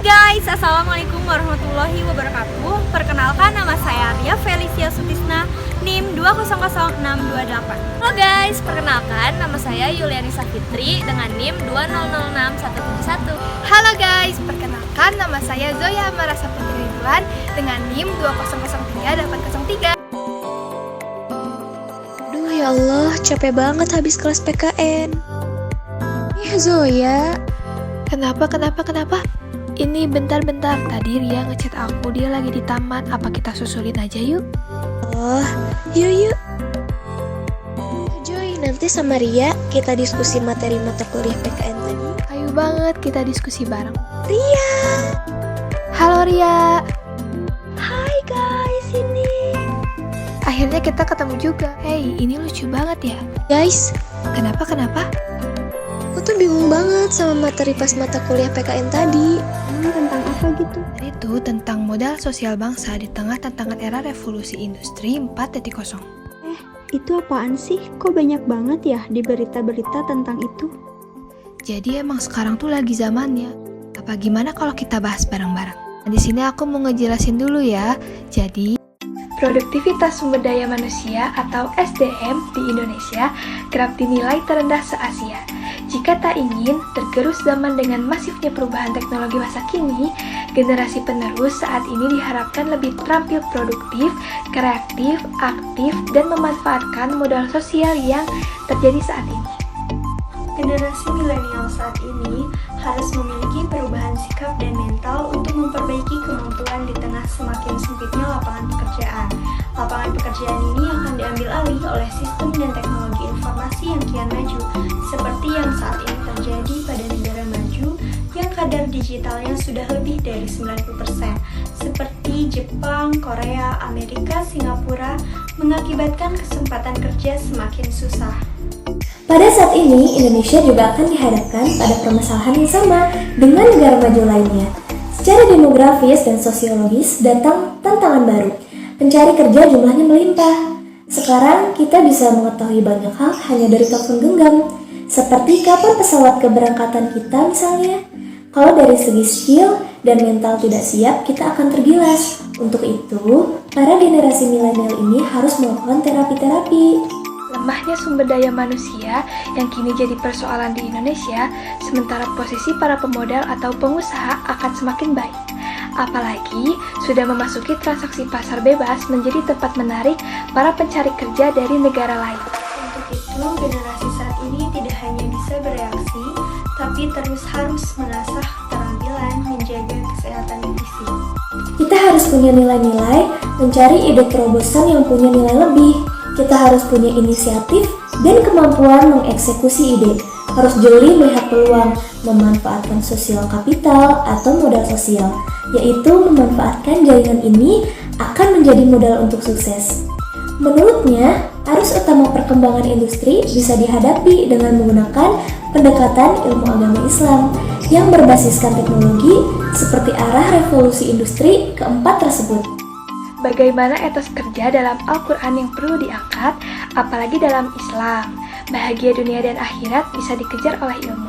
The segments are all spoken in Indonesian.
guys, Assalamualaikum warahmatullahi wabarakatuh. Perkenalkan, nama saya Ria Felicia Sutisna, NIM 2006228. Halo guys, perkenalkan nama saya Yuliani Safitri dengan NIM 2006171. Halo guys, perkenalkan nama saya Zoya Marasa Putri Ridwan dengan NIM 2003803. Aduh ya Allah, capek banget habis kelas PKN. Ya Zoya. Kenapa? Ini bentar, tadi Ria ngechat aku, dia lagi di taman. Apa kita susulin aja yuk? Oh, yuk. Joy, nanti sama Ria kita diskusi materi mata kuliah PKN tadi. Ayo banget kita diskusi bareng. Ria. Halo Ria. Hai guys, ini. Akhirnya kita ketemu juga. Hey, ini lucu banget ya. Guys, Kenapa? aku tuh bingung banget sama materi pas mata kuliah PKN tadi. Tentang apa gitu? Itu tentang modal sosial bangsa di tengah tantangan era revolusi industri 4.0. Itu apaan sih? Kok banyak banget ya di berita-berita tentang itu? Jadi emang sekarang tuh lagi zamannya. Apa gimana kalau kita bahas bareng-bareng? Nah, di sini aku mau ngejelasin dulu ya. Jadi, produktivitas sumber daya manusia atau SDM di Indonesia kerap dinilai terendah se-Asia. Jika tak ingin tergerus zaman dengan masifnya perubahan teknologi masa kini, generasi penerus saat ini diharapkan lebih terampil produktif, kreatif, aktif, dan memanfaatkan modal sosial yang terjadi saat ini. Generasi milenial saat ini harus memiliki perubahan sikap dan mental untuk memperbaiki kemampuan di tengah semakin sempitnya lapangan pekerjaan. Lapangan pekerjaan ini akan diambil alih oleh sistem dan teknologi informasi yang kian maju, seperti yang saat ini terjadi pada negara maju yang kadar digitalnya sudah lebih dari 90%, seperti Jepang, Korea, Amerika, Singapura, mengakibatkan kesempatan kerja semakin susah. Pada saat ini, Indonesia juga akan dihadapkan pada permasalahan yang sama dengan negara maju lainnya. Secara demografis dan sosiologis, datang tantangan baru. Pencari kerja jumlahnya melimpah. Sekarang, kita bisa mengetahui banyak hal hanya dari telepon genggam. Seperti kapan pesawat keberangkatan kita misalnya. Kalau dari segi skill dan mental tidak siap, kita akan tergilas. Untuk itu, para generasi milenial ini harus melakukan terapi-terapi. Lemahnya sumber daya manusia yang kini jadi persoalan di Indonesia, sementara posisi para pemodal atau pengusaha akan semakin baik. Apalagi sudah memasuki transaksi pasar bebas menjadi tempat menarik para pencari kerja dari negara lain. Untuk itu, generasi saat ini tidak hanya bisa bereaksi, tapi terus harus mengasah keterampilan menjaga kesehatan fisik. Kita harus punya nilai-nilai, mencari ide terobosan yang punya nilai lebih. Kita harus punya inisiatif dan kemampuan mengeksekusi ide. Harus jeli melihat peluang, memanfaatkan sosial kapital atau modal sosial, yaitu memanfaatkan jaringan ini akan menjadi modal untuk sukses. Menurutnya, arus utama perkembangan industri bisa dihadapi dengan menggunakan pendekatan ilmu agama Islam yang berbasiskan teknologi seperti arah revolusi industri keempat tersebut. Bagaimana etos kerja dalam Al-Quran yang perlu diangkat, apalagi dalam Islam. Bahagia dunia dan akhirat bisa dikejar oleh ilmu.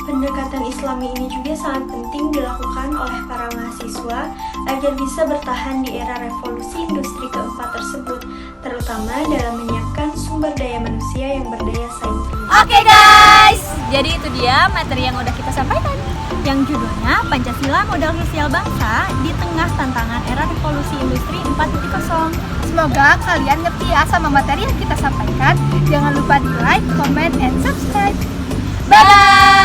Pendekatan Islami ini juga sangat penting dilakukan oleh para mahasiswa agar bisa bertahan di era revolusi industri keempat tersebut, terutama dalam menyiapkan sumber daya manusia yang berdaya saing. Oke guys, jadi itu dia materi yang udah kita sampaikan, yang judulnya Pancasila Modal Sosial Bangsa di Tengah Tantangan Era Revolusi Industri 4.0. Semoga kalian ngerti ya sama materi yang kita sampaikan. Jangan lupa di like, comment, and subscribe. Bye!